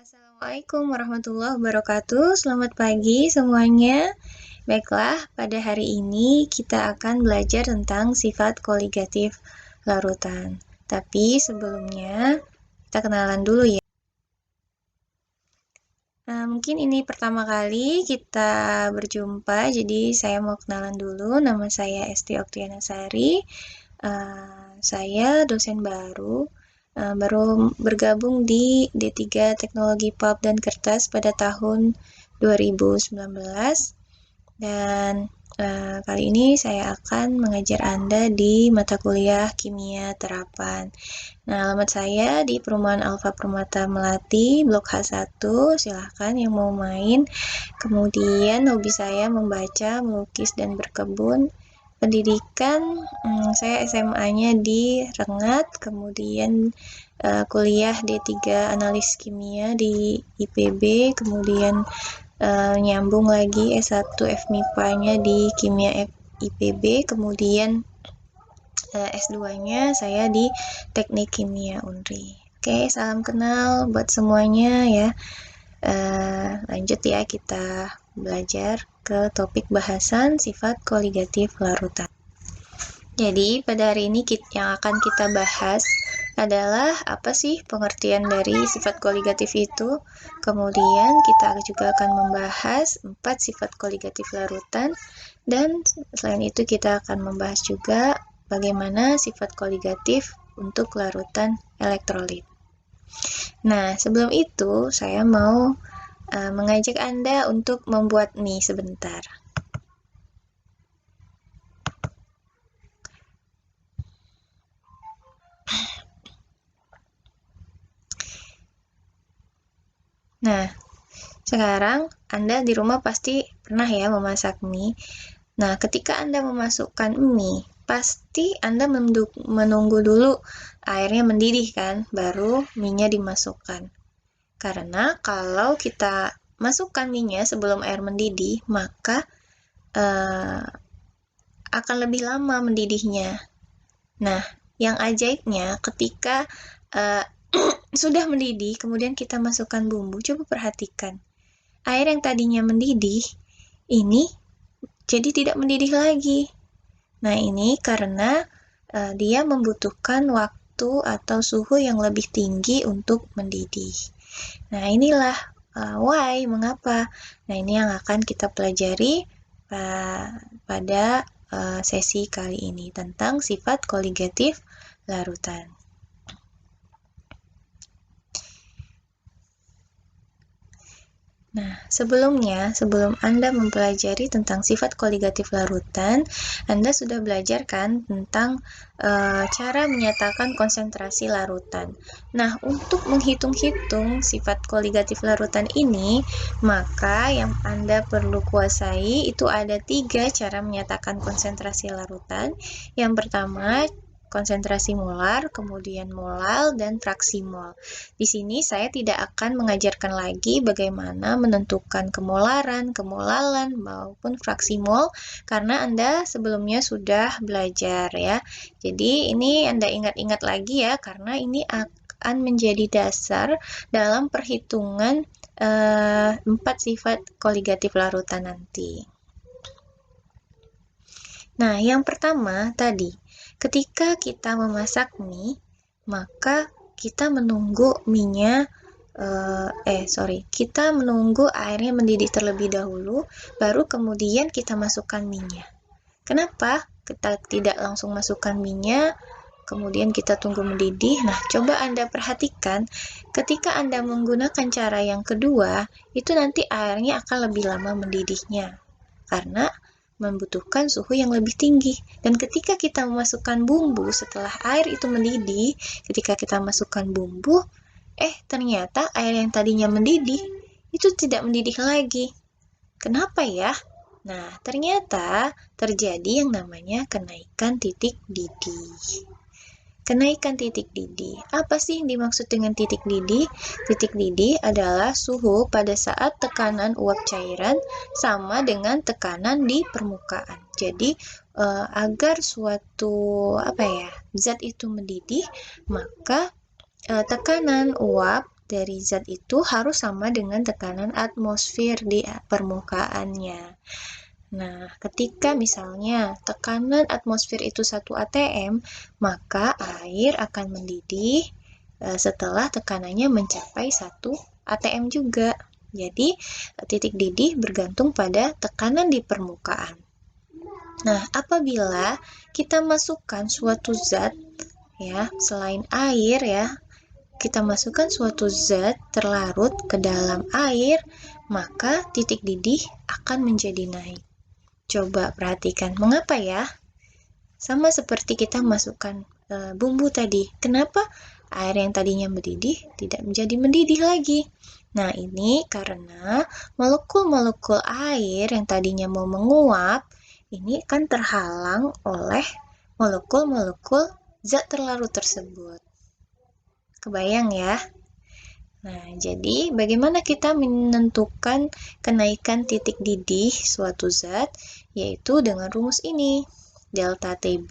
Assalamualaikum warahmatullahi wabarakatuh. Selamat pagi semuanya. Baiklah, pada hari ini kita akan belajar tentang sifat koligatif larutan. Tapi sebelumnya kita kenalan dulu ya. Mungkin ini pertama kali kita berjumpa, jadi saya mau kenalan dulu. Nama saya Esti Oktiana Sari. Saya dosen baru bergabung di D3 Teknologi Pulp dan Kertas pada tahun 2019 dan kali ini saya akan mengajar Anda di mata kuliah Kimia Terapan. Nah, alamat saya di Perumahan Alfa Permata Melati, Blok H1, silahkan yang mau main. Kemudian hobi saya membaca, melukis, dan berkebun. Pendidikan, saya SMA-nya di Rengat, kemudian kuliah D3 Analis Kimia di IPB, kemudian nyambung lagi S1 FMIPA-nya di Kimia IPB, kemudian S2-nya saya di Teknik Kimia Unri. Oke, salam kenal buat semuanya ya. Lanjut ya, kita belajar ke topik bahasan sifat koligatif larutan. Jadi pada hari ini yang akan kita bahas adalah apa sih pengertian dari sifat koligatif itu. Kemudian kita juga akan membahas 4 sifat koligatif larutan, dan selain itu kita akan membahas juga bagaimana sifat koligatif untuk larutan elektrolit. Nah, sebelum itu saya mau mengajak Anda untuk membuat mie sebentar. Nah, sekarang Anda di rumah pasti pernah ya memasak mie. Nah, ketika Anda memasukkan mie, pasti Anda menunggu dulu airnya mendidih kan, baru mie-nya dimasukkan. Karena kalau kita masukkan mie-nya sebelum air mendidih, maka akan lebih lama mendidihnya. Nah, yang ajaibnya ketika sudah mendidih, kemudian kita masukkan bumbu, coba perhatikan. Air yang tadinya mendidih, ini jadi tidak mendidih lagi. Nah, ini karena dia membutuhkan waktu atau suhu yang lebih tinggi untuk mendidih. Nah, inilah why, mengapa. Nah, ini yang akan kita pelajari pada sesi kali ini tentang sifat koligatif larutan. Nah, sebelum Anda mempelajari tentang sifat koligatif larutan, Anda sudah belajar kan tentang cara menyatakan konsentrasi larutan. Nah, untuk menghitung-hitung sifat koligatif larutan ini, maka yang Anda perlu kuasai itu ada 3 cara menyatakan konsentrasi larutan. Yang pertama, konsentrasi molar, kemudian molal, dan fraksi mol. Di sini saya tidak akan mengajarkan lagi bagaimana menentukan kemolaran, kemolalan, maupun fraksi mol, karena Anda sebelumnya sudah belajar ya. Jadi ini Anda ingat-ingat lagi ya, karena ini akan menjadi dasar dalam perhitungan 4 sifat koligatif larutan nanti. Nah, yang pertama tadi, ketika kita memasak mie, maka kita menunggu mie-nya, kita menunggu airnya mendidih terlebih dahulu, baru kemudian kita masukkan mie-nya. Kenapa kita tidak langsung masukkan mie-nya, kemudian kita tunggu mendidih? Nah, coba Anda perhatikan, ketika Anda menggunakan cara yang kedua, itu nanti airnya akan lebih lama mendidihnya, karena membutuhkan suhu yang lebih tinggi. Dan ketika kita memasukkan bumbu setelah air itu mendidih, ketika kita masukkan bumbu, ternyata air yang tadinya mendidih itu tidak mendidih lagi. Kenapa ya? Nah, ternyata terjadi yang namanya kenaikan titik didih. Kenaikan titik didih. Apa sih yang dimaksud dengan titik didih? Titik didih adalah suhu pada saat tekanan uap cairan sama dengan tekanan di permukaan. Jadi, agar suatu zat itu mendidih, maka tekanan uap dari zat itu harus sama dengan tekanan atmosfer di permukaannya. Nah, ketika misalnya tekanan atmosfer itu 1 atm, maka air akan mendidih setelah tekanannya mencapai 1 atm juga. Jadi, titik didih bergantung pada tekanan di permukaan. Nah, apabila kita masukkan suatu zat, ya, selain air ya, kita masukkan suatu zat terlarut ke dalam air, maka titik didih akan menjadi naik. Coba perhatikan, mengapa ya? Sama seperti kita masukkan bumbu tadi. Kenapa air yang tadinya mendidih tidak menjadi mendidih lagi? Nah, ini karena molekul-molekul air yang tadinya mau menguap, ini kan terhalang oleh molekul-molekul zat terlarut tersebut. Kebayang ya? Nah, jadi bagaimana kita menentukan kenaikan titik didih suatu zat? Yaitu dengan rumus ini. Delta TB,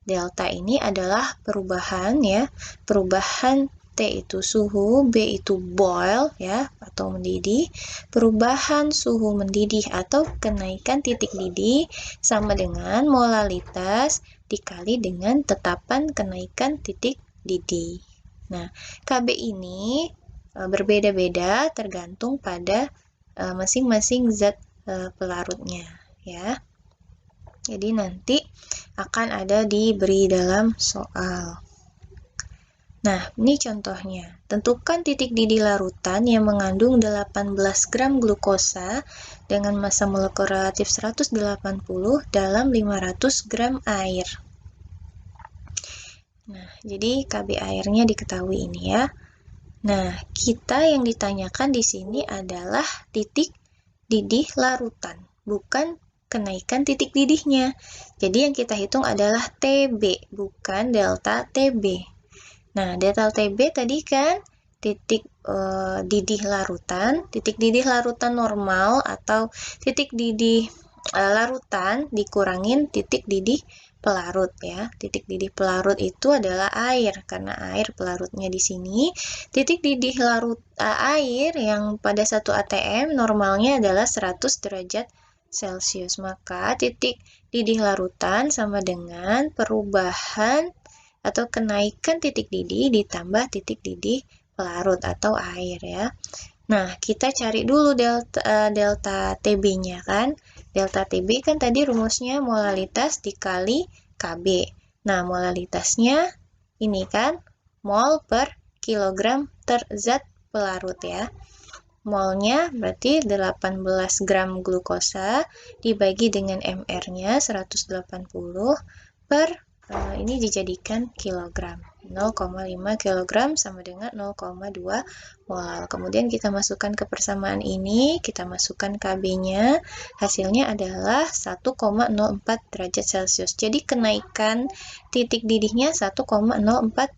delta ini adalah perubahan ya, perubahan T itu suhu, B itu boil ya, atau mendidih. Perubahan suhu mendidih atau kenaikan titik didih sama dengan molalitas dikali dengan tetapan kenaikan titik didih. Nah, KB ini berbeda-beda tergantung pada masing-masing zat pelarutnya ya. Jadi nanti akan ada diberi dalam soal. Nah, ini contohnya. Tentukan titik didih larutan yang mengandung 18 gram glukosa dengan massa molekul relatif 180 dalam 500 gram air. Nah, jadi KB airnya diketahui ini ya. Nah, kita yang ditanyakan di sini adalah titik didih larutan, bukan kenaikan titik didihnya. Jadi yang kita hitung adalah TB, bukan delta TB. Nah, delta TB tadi kan titik didih larutan normal atau titik didih larutan dikurangin titik didih pelarut ya. Titik didih pelarut itu adalah air, karena air pelarutnya di sini. Titik didih air yang pada 1 atm normalnya adalah 100 derajat Celcius. Maka titik didih larutan sama dengan perubahan atau kenaikan titik didih ditambah titik didih pelarut atau air ya. Nah, kita cari dulu delta TB-nya kan. Delta TB kan tadi rumusnya molalitas dikali KB. Nah, molalitasnya ini kan mol per kilogram zat pelarut ya. Molnya berarti 18 gram glukosa dibagi dengan mR-nya 180 per ini dijadikan kilogram. 0,5 kg sama dengan 0,2 mol. Kemudian kita masukkan ke persamaan ini, kita masukkan KB-nya, hasilnya adalah 1,04 derajat Celcius. Jadi kenaikan titik didihnya 1,04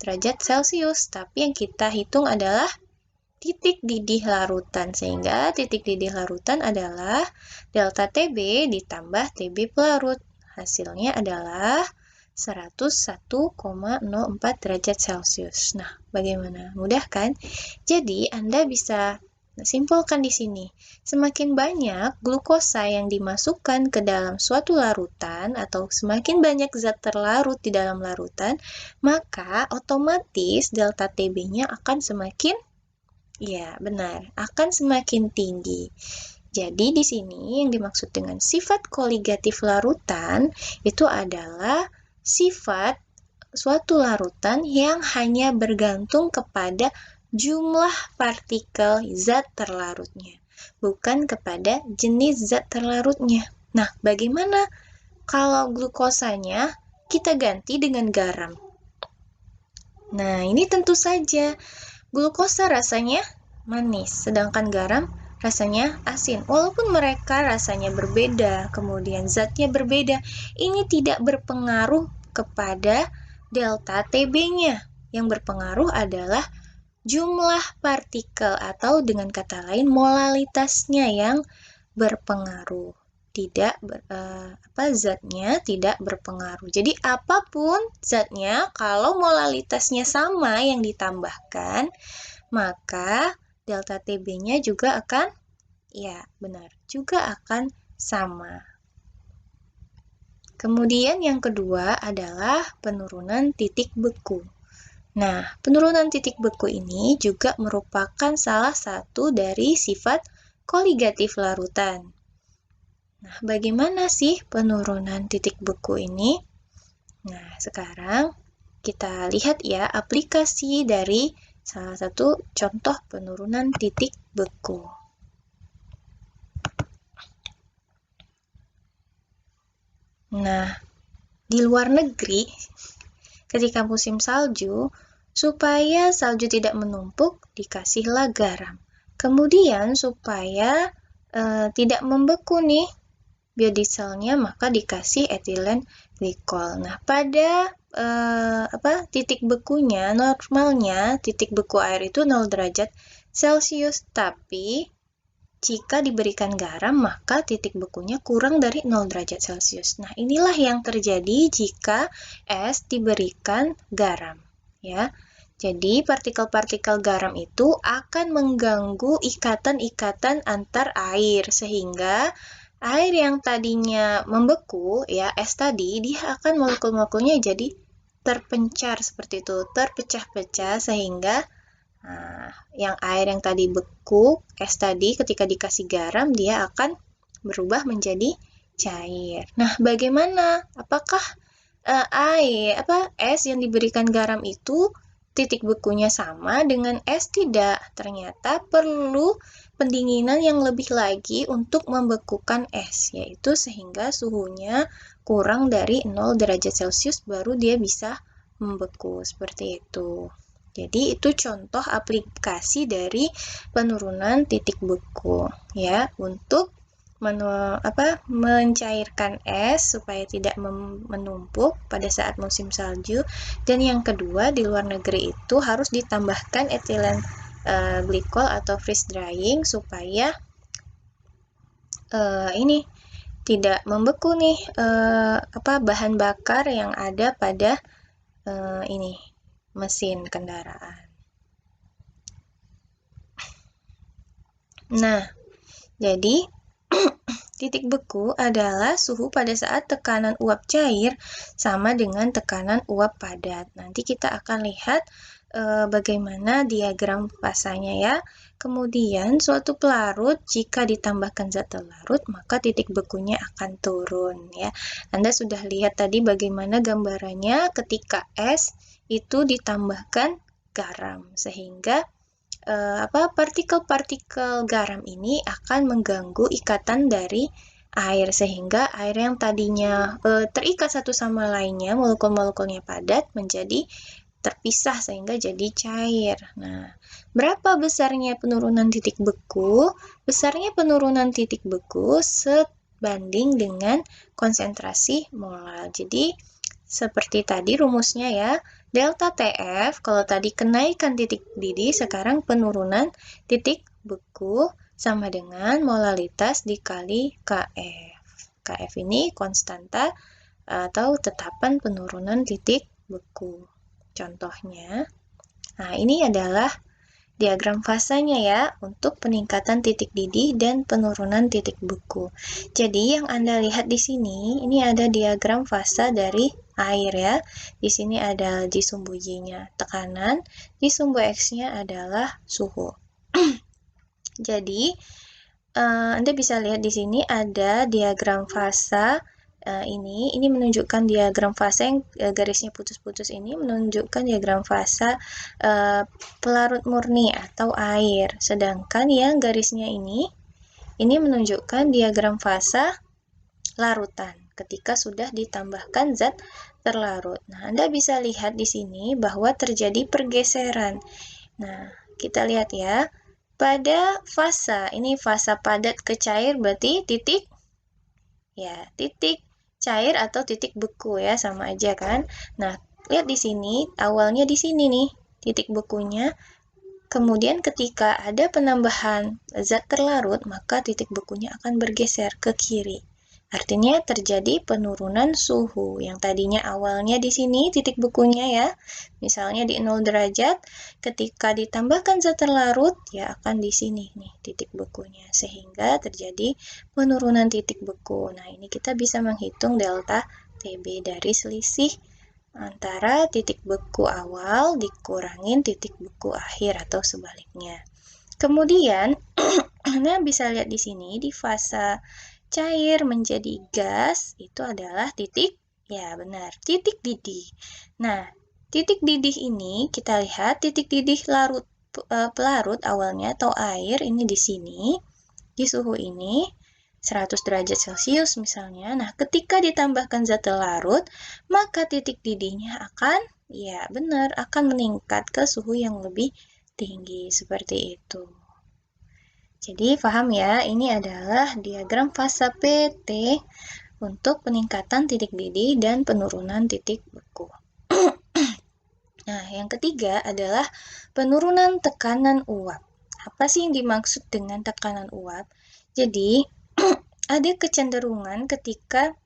derajat Celcius, tapi yang kita hitung adalah titik didih larutan, sehingga titik didih larutan adalah delta TB ditambah TB pelarut. Hasilnya adalah 101,04 derajat Celcius. Nah, bagaimana? Mudah kan? Jadi, Anda bisa simpulkan di sini. Semakin banyak glukosa yang dimasukkan ke dalam suatu larutan atau semakin banyak zat terlarut di dalam larutan, maka otomatis delta TB-nya akan semakin benar, akan semakin tinggi. Jadi di sini yang dimaksud dengan sifat koligatif larutan itu adalah sifat suatu larutan yang hanya bergantung kepada jumlah partikel zat terlarutnya, bukan kepada jenis zat terlarutnya. Nah, bagaimana kalau glukosanya kita ganti dengan garam? Nah, ini tentu saja glukosa rasanya manis, sedangkan garam rasanya asin. Walaupun mereka rasanya berbeda, kemudian zatnya berbeda, ini tidak berpengaruh kepada delta TB-nya. Yang berpengaruh adalah jumlah partikel atau dengan kata lain molalitasnya yang berpengaruh. Zatnya tidak berpengaruh. Jadi apapun zatnya, kalau molalitasnya sama yang ditambahkan, maka delta TB-nya juga akan, ya benar, juga akan sama. Kemudian yang kedua adalah penurunan titik beku. Nah, penurunan titik beku ini juga merupakan salah satu dari sifat koligatif larutan. Nah, bagaimana sih penurunan titik beku ini? Nah, sekarang kita lihat ya aplikasi dari salah satu contoh penurunan titik beku. Nah, di luar negeri, ketika musim salju, supaya salju tidak menumpuk, dikasihlah garam. Kemudian supaya tidak membeku nih biodieselnya, maka dikasih etilen glikol. Nah, pada titik bekunya, normalnya titik beku air itu 0 derajat Celcius, tapi jika diberikan garam, maka titik bekunya kurang dari 0 derajat Celcius. Nah, inilah yang terjadi jika es diberikan garam, ya. Jadi, partikel-partikel garam itu akan mengganggu ikatan-ikatan antar air, sehingga air yang tadinya membeku, ya, es tadi, dia akan molekul-molekulnya jadi terpencar seperti itu, terpecah-pecah, sehingga yang air yang tadi beku, es tadi ketika dikasih garam dia akan berubah menjadi cair. Nah, bagaimana? Apakah es yang diberikan garam itu titik bekunya sama dengan es? Tidak. Ternyata perlu pendinginan yang lebih lagi untuk membekukan es, yaitu sehingga suhunya kurang dari 0 derajat Celcius baru dia bisa membeku seperti itu. Jadi itu contoh aplikasi dari penurunan titik beku, ya, untuk mencairkan es supaya tidak menumpuk pada saat musim salju. Dan yang kedua, di luar negeri itu harus ditambahkan etilen glikol atau freeze drying supaya ini tidak membeku nih bahan bakar yang ada pada mesin kendaraan. Nah, jadi titik beku adalah suhu pada saat tekanan uap cair sama dengan tekanan uap padat. Nanti kita akan lihat bagaimana diagram fasanya ya. Kemudian suatu pelarut jika ditambahkan zat larut maka titik bekunya akan turun ya. Anda sudah lihat tadi bagaimana gambarannya ketika es itu ditambahkan garam sehingga partikel-partikel garam ini akan mengganggu ikatan dari air sehingga air yang tadinya terikat satu sama lainnya, molekul-molekulnya padat menjadi terpisah sehingga jadi cair. Nah, berapa besarnya penurunan titik beku? Besarnya penurunan titik beku sebanding dengan konsentrasi mol. Jadi seperti tadi rumusnya ya, delta TF, kalau tadi kenaikan titik didih, sekarang penurunan titik beku sama dengan molalitas dikali KF. KF ini konstanta atau tetapan penurunan titik beku. Contohnya, nah ini adalah diagram fasanya ya untuk peningkatan titik didih dan penurunan titik beku. Jadi yang Anda lihat di sini, ini ada diagram fasa dari air ya. Di sini ada di sumbu Y-nya tekanan, di sumbu X-nya adalah suhu. Jadi Anda bisa lihat di sini ada diagram fasa. Ini menunjukkan diagram fasa yang garisnya putus-putus ini menunjukkan diagram fasa pelarut murni atau air. Sedangkan yang garisnya ini menunjukkan diagram fasa larutan ketika sudah ditambahkan zat terlarut. Nah, Anda bisa lihat di sini bahwa terjadi pergeseran. Nah, kita lihat ya. Pada fasa, ini fasa padat ke cair berarti titik cair atau titik beku ya, sama aja kan. Nah, lihat di sini, awalnya di sini nih titik bekunya. Kemudian ketika ada penambahan zat terlarut, maka titik bekunya akan bergeser ke kiri. Artinya terjadi penurunan suhu. Yang tadinya awalnya di sini titik bekunya ya. Misalnya di 0 derajat, ketika ditambahkan zat terlarut, ya akan di sini nih titik bekunya. Sehingga terjadi penurunan titik beku. Nah, ini kita bisa menghitung delta TB dari selisih antara titik beku awal dikurangin titik beku akhir atau sebaliknya. Kemudian, Anda bisa lihat di sini di fase cair menjadi gas itu adalah titik, ya benar, titik didih. Nah, titik didih ini kita lihat titik didih pelarut awalnya atau air ini di sini, di suhu ini 100 derajat Celcius misalnya. Nah, ketika ditambahkan zat larut, maka titik didihnya akan, ya benar, akan meningkat ke suhu yang lebih tinggi seperti itu. Jadi paham ya, ini adalah diagram fase PT untuk peningkatan titik didih dan penurunan titik beku. Nah, yang ketiga adalah penurunan tekanan uap. Apa sih yang dimaksud dengan tekanan uap? Jadi, ada kecenderungan ketika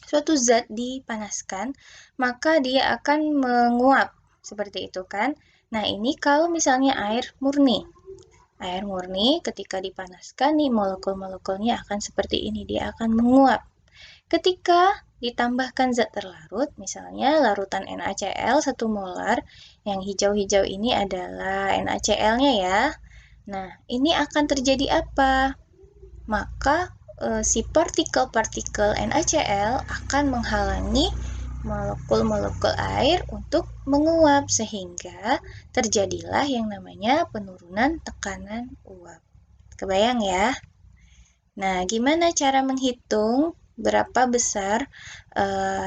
suatu zat dipanaskan, maka dia akan menguap. Seperti itu kan? Nah, ini kalau misalnya air murni. Air murni ketika dipanaskan nih molekul-molekulnya akan seperti ini, dia akan menguap. Ketika ditambahkan zat terlarut, misalnya larutan NaCl 1 molar, yang hijau-hijau ini adalah NaCl-nya ya. Nah, ini akan terjadi apa? Maka si partikel-partikel NaCl akan menghalangi molekul-molekul air untuk menguap sehingga terjadilah yang namanya penurunan tekanan uap. Kebayang ya? Nah, gimana cara menghitung berapa besar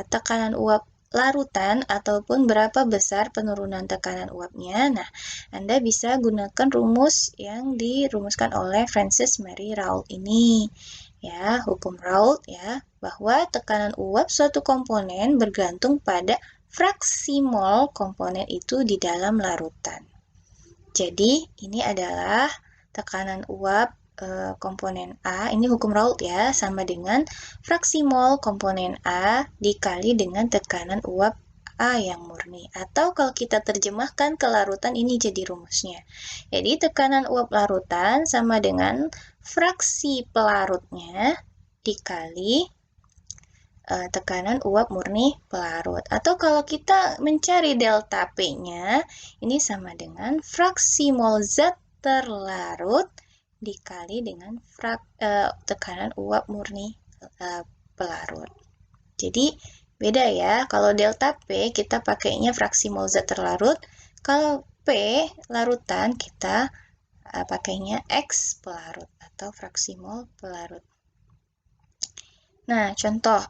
tekanan uap larutan ataupun berapa besar penurunan tekanan uapnya? Nah, Anda bisa gunakan rumus yang dirumuskan oleh Francis Mary Raoult ini. Ya, hukum Raoult ya, bahwa tekanan uap suatu komponen bergantung pada fraksi mol komponen itu di dalam larutan. Jadi, ini adalah tekanan uap komponen A, ini hukum Raoult ya, sama dengan fraksi mol komponen A dikali dengan tekanan uap A yang murni. Atau kalau kita terjemahkan ke larutan, ini jadi rumusnya. Jadi tekanan uap larutan sama dengan fraksi pelarutnya dikali tekanan uap murni pelarut. Atau kalau kita mencari delta P-nya, ini sama dengan fraksi mol zat terlarut dikali dengan tekanan uap murni pelarut. Jadi beda ya, kalau delta P kita pakainya fraksi mol zat terlarut, kalau P larutan kita pakainya X pelarut atau fraksi mol pelarut. Nah, contoh,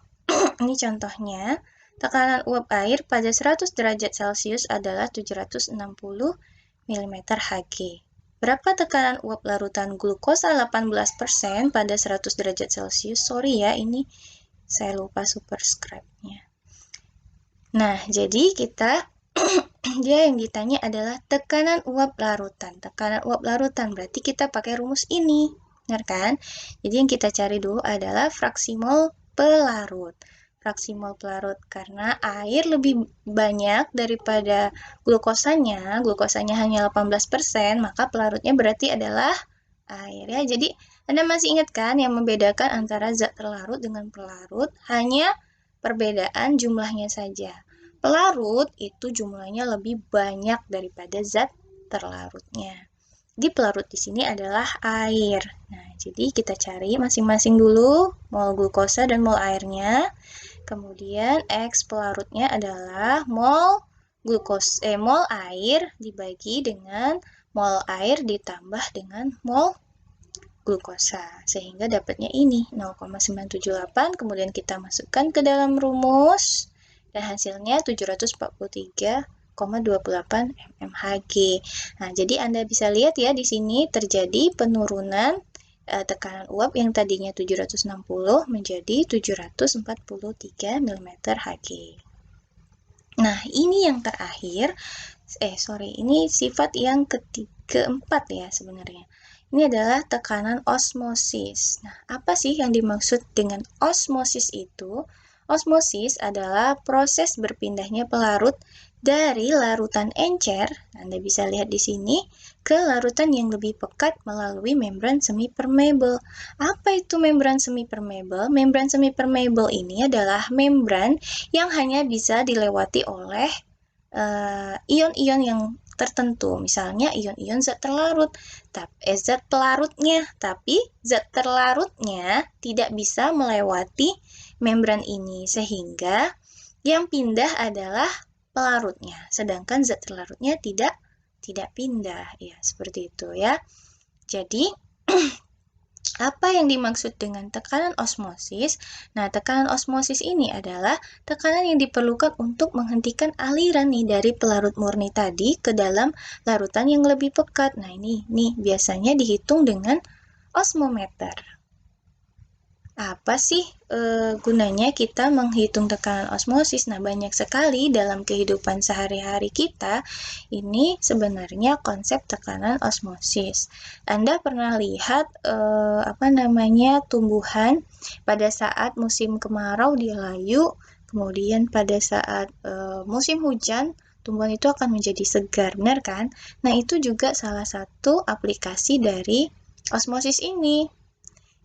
ini contohnya, tekanan uap air pada 100 derajat Celcius adalah 760 mm Hg. Berapa tekanan uap larutan glukosa 18% pada 100 derajat Celcius? Sorry ya, ini saya lupa superscribe-nya. Nah, jadi kita dia yang ditanya adalah tekanan uap larutan. Tekanan uap larutan berarti kita pakai rumus ini, benar kan? Jadi yang kita cari dulu adalah fraksi mol pelarut. Fraksi mol pelarut karena air lebih banyak daripada glukosanya hanya 18%, maka pelarutnya berarti adalah air ya. Jadi Anda masih ingat kan yang membedakan antara zat terlarut dengan pelarut hanya perbedaan jumlahnya saja. Pelarut itu jumlahnya lebih banyak daripada zat terlarutnya. Jadi pelarut di sini adalah air. Nah, jadi kita cari masing-masing dulu mol glukosa dan mol airnya. Kemudian X pelarutnya adalah mol air dibagi dengan mol air ditambah dengan mol glukosa. Sehingga dapatnya ini 0,978. Kemudian kita masukkan ke dalam rumus. Dan hasilnya 743,28 mmHg. Nah, jadi Anda bisa lihat ya di sini terjadi penurunan tekanan uap yang tadinya 760 menjadi 743 mmHg. Nah, ini yang terakhir, Ini sifat yang keempat ya sebenarnya. Ini adalah tekanan osmosis. Nah, apa sih yang dimaksud dengan osmosis itu? Osmosis adalah proses berpindahnya pelarut dari larutan encer, Anda bisa lihat di sini, ke larutan yang lebih pekat melalui membran semi-permeable. Apa itu membran semi-permeable? Membran semi-permeable ini adalah membran yang hanya bisa dilewati oleh ion-ion yang tertentu, misalnya ion-ion zat terlarut, zat pelarutnya, tapi zat terlarutnya tidak bisa melewati membran ini, sehingga yang pindah adalah pelarutnya, sedangkan zat terlarutnya tidak pindah, ya seperti itu ya. Jadi apa yang dimaksud dengan tekanan osmosis? Nah, tekanan osmosis ini adalah tekanan yang diperlukan untuk menghentikan aliran nih dari pelarut murni tadi ke dalam larutan yang lebih pekat. Nah, ini biasanya dihitung dengan osmometer. Apa sih gunanya kita menghitung tekanan osmosis? Nah, banyak sekali dalam kehidupan sehari-hari kita ini sebenarnya konsep tekanan osmosis. Anda pernah lihat tumbuhan pada saat musim kemarau dia layu, kemudian pada saat musim hujan tumbuhan itu akan menjadi segar, benar kan? Nah, itu juga salah satu aplikasi dari osmosis ini.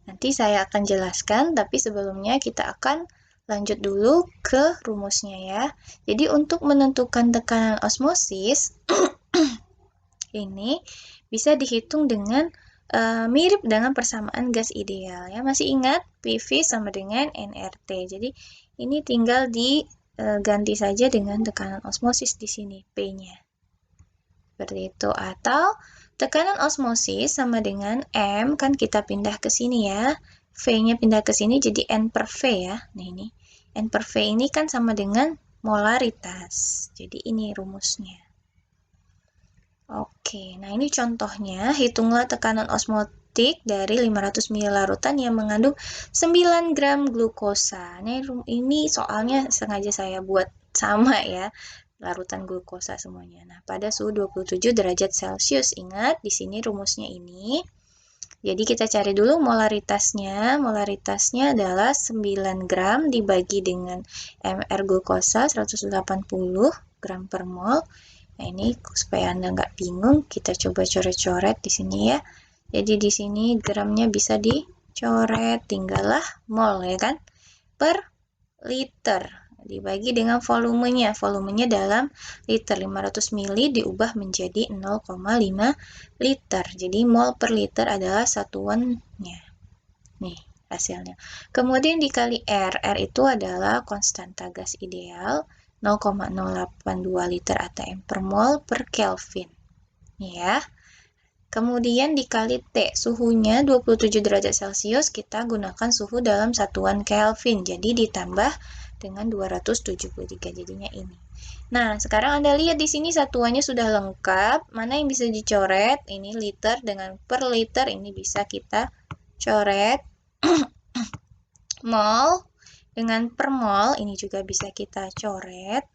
Nanti saya akan jelaskan, tapi sebelumnya kita akan lanjut dulu ke rumusnya ya. Jadi untuk menentukan tekanan osmosis, ini bisa dihitung dengan mirip dengan persamaan gas ideal ya. Masih ingat PV sama dengan nRT. Jadi ini tinggal diganti saja dengan tekanan osmosis di sini P-nya. Seperti itu. Atau tekanan osmosis sama dengan M, kan kita pindah ke sini ya. V-nya pindah ke sini jadi N per V ya. Nah ini, N per V ini kan sama dengan molaritas. Jadi ini rumusnya. Oke, nah ini contohnya. Hitunglah tekanan osmotik dari 500 ml larutan yang mengandung 9 gram glukosa. Nah ini soalnya sengaja saya buat sama ya. Larutan glukosa semuanya. Nah, pada suhu 27 derajat Celcius. Ingat, di sini rumusnya ini. Jadi kita cari dulu molaritasnya. Molaritasnya adalah 9 gram dibagi dengan mR glukosa 180 gram per mol. Nah, ini supaya Anda nggak bingung, kita coba coret-coret di sini ya. Jadi di sini gramnya bisa dicoret, tinggallah mol ya kan, per liter. Dibagi dengan volumenya. Volumenya dalam liter, 500 ml diubah menjadi 0,5 liter. Jadi mol per liter adalah satuannya. Nih hasilnya. Kemudian dikali R. R itu adalah konstanta gas ideal, 0,082 liter atm per mol per Kelvin. Nih ya. Kemudian dikali T, suhunya 27 derajat Celcius, kita gunakan suhu dalam satuan Kelvin. Jadi ditambah dengan 273, jadinya ini. Nah, sekarang Anda lihat di sini satuannya sudah lengkap. Mana yang bisa dicoret? Ini liter dengan per liter, ini bisa kita coret. Mol dengan per mol, ini juga bisa kita coret.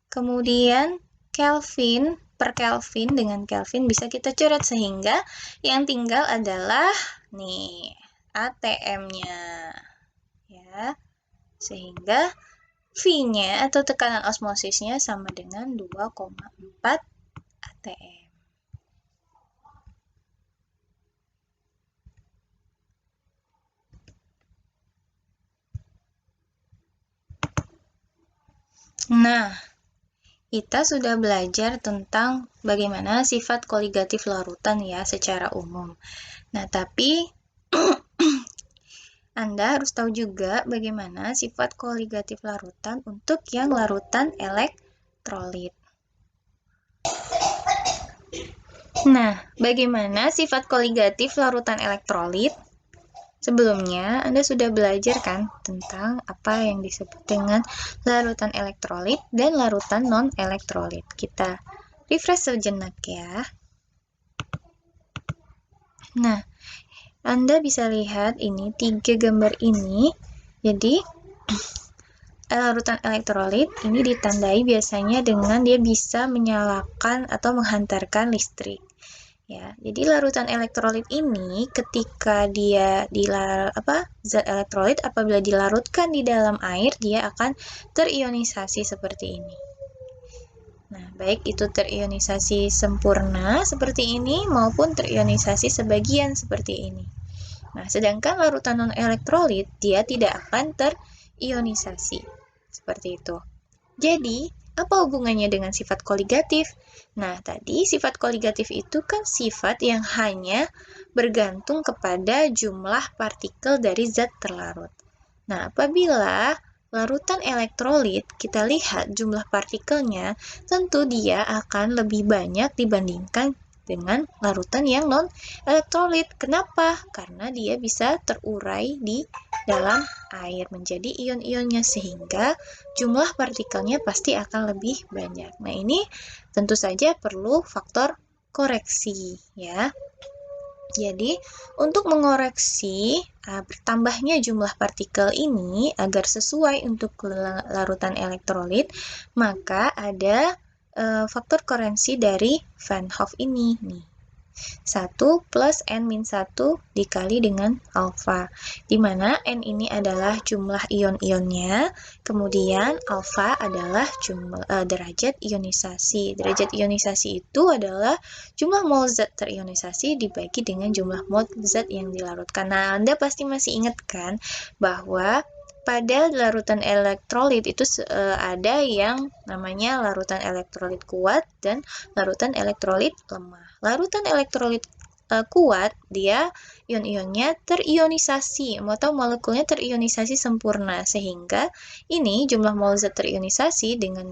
Kemudian Kelvin per Kelvin dengan Kelvin bisa kita coret, sehingga yang tinggal adalah nih ATM-nya ya. Sehingga V-nya atau tekanan osmosisnya sama dengan 2,4 ATM. Nah, kita sudah belajar tentang bagaimana sifat koligatif larutan ya secara umum. Nah, tapi Anda harus tahu juga bagaimana sifat koligatif larutan untuk yang larutan elektrolit. Nah, bagaimana sifat koligatif larutan elektrolit? Sebelumnya, Anda sudah belajar kan tentang apa yang disebut dengan larutan elektrolit dan larutan non-elektrolit. Kita refresh sejenak ya. Nah, Anda bisa lihat ini 3 gambar ini. Jadi, larutan elektrolit ini ditandai biasanya dengan dia bisa menyalakan atau menghantarkan listrik. Ya, jadi larutan elektrolit ini ketika dia zat elektrolit apabila dilarutkan di dalam air dia akan terionisasi seperti ini. Nah, baik itu terionisasi sempurna seperti ini maupun terionisasi sebagian seperti ini. Nah, sedangkan larutan non-elektrolit dia tidak akan terionisasi seperti itu. Jadi, apa hubungannya dengan sifat koligatif? Nah, tadi sifat koligatif itu kan sifat yang hanya bergantung kepada jumlah partikel dari zat terlarut. Nah, apabila larutan elektrolit, kita lihat jumlah partikelnya, tentu dia akan lebih banyak dibandingkan dengan larutan yang non-elektrolit. Kenapa? Karena dia bisa terurai di dalam air menjadi ion-ionnya, sehingga jumlah partikelnya pasti akan lebih banyak. Nah, ini tentu saja perlu faktor koreksi, ya. Jadi, untuk mengoreksi bertambahnya jumlah partikel ini agar sesuai untuk larutan elektrolit, maka ada faktor koreksi dari Van Hoff ini nih. 1 plus N-1 dikali dengan alfa, di mana N ini adalah jumlah ion-ionnya, kemudian alfa adalah derajat ionisasi. Derajat ionisasi itu adalah jumlah mol zat terionisasi dibagi dengan jumlah mol zat yang dilarutkan. Nah, Anda pasti masih ingat kan bahwa pada larutan elektrolit itu ada yang namanya larutan elektrolit kuat dan larutan elektrolit lemah. Larutan elektrolit kuat, dia ion-ionnya terionisasi atau molekulnya terionisasi sempurna, sehingga ini jumlah mol zat terionisasi dengan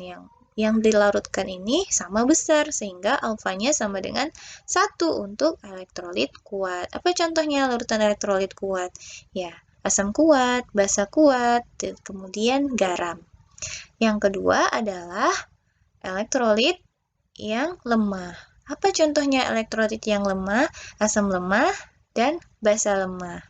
yang dilarutkan ini sama besar, sehingga alfanya sama dengan 1 untuk elektrolit kuat. Apa contohnya larutan elektrolit kuat? Ya, asam kuat, basa kuat, dan kemudian garam. Yang kedua adalah elektrolit yang lemah. Apa contohnya elektrolit yang lemah? Asam lemah dan basa lemah.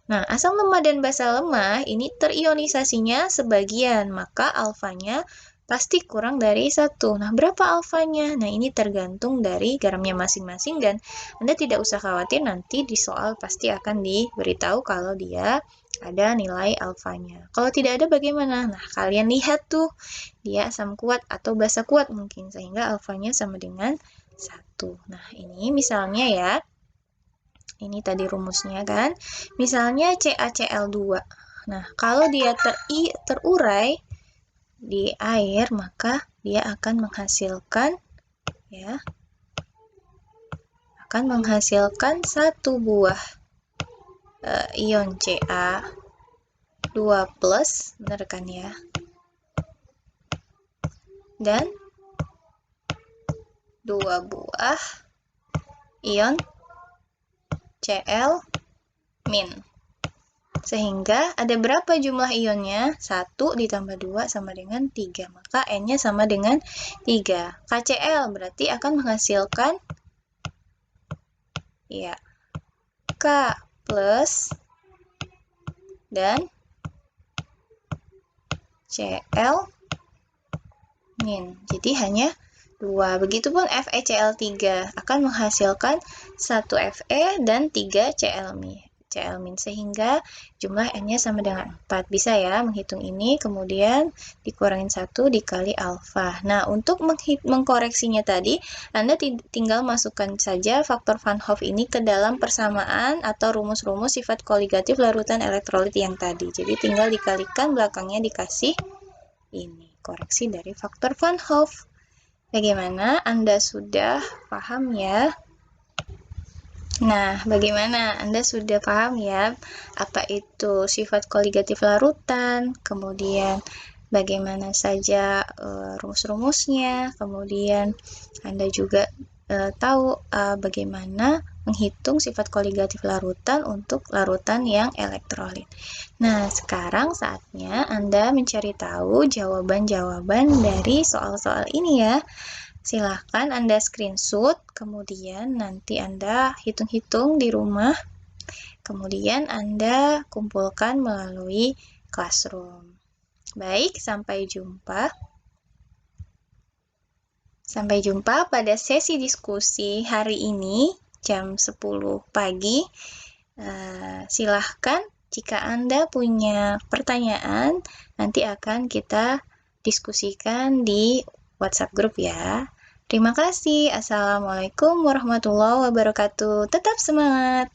Nah, asam lemah dan basa lemah ini terionisasinya sebagian, maka alfanya pasti kurang dari 1. Nah, berapa alfanya? Nah, ini tergantung dari garamnya masing-masing dan Anda tidak usah khawatir, nanti di soal pasti akan diberitahu kalau dia ada nilai alfanya. Kalau tidak ada bagaimana? Nah, kalian lihat tuh, dia asam kuat atau basa kuat mungkin, sehingga alfanya sama dengan 1. Nah, ini misalnya ya, ini tadi rumusnya kan. Misalnya CaCl2. Nah, kalau dia terurai di air, maka dia akan menghasilkan satu buah ion Ca2+, benar kan ya? Dan 2 buah ion Cl-. Sehingga ada berapa jumlah ionnya? 1 ditambah 2 sama dengan 3. Maka N-nya sama dengan 3. KCl berarti akan menghasilkan K plus dan Cl-. Jadi hanya 2. Begitupun FeCl3 akan menghasilkan 1 Fe dan 3 Cl-, sehingga jumlah N-nya sama dengan 4. Bisa ya menghitung ini, kemudian dikurangin 1 dikali alfa. Nah, untuk mengkoreksinya tadi, Anda tinggal masukkan saja faktor Van Hoff ini ke dalam persamaan atau rumus-rumus sifat koligatif larutan elektrolit yang tadi. Jadi tinggal dikalikan, belakangnya dikasih ini, koreksi dari faktor Van Hoff. Bagaimana? Anda sudah paham ya? Nah, bagaimana? Anda sudah paham ya apa itu sifat koligatif larutan, kemudian bagaimana saja rumus-rumusnya, kemudian Anda juga tahu bagaimana menghitung sifat koligatif larutan untuk larutan yang elektrolit. Nah, sekarang saatnya Anda mencari tahu jawaban-jawaban dari soal-soal ini ya. Silahkan Anda screenshot, kemudian nanti Anda hitung-hitung di rumah, kemudian Anda kumpulkan melalui Classroom. Baik, sampai jumpa. Sampai jumpa pada sesi diskusi hari ini jam 10 pagi. Silahkan jika Anda punya pertanyaan, nanti akan kita diskusikan di WhatsApp group ya. Terima kasih. Assalamualaikum warahmatullahi wabarakatuh. Tetap semangat.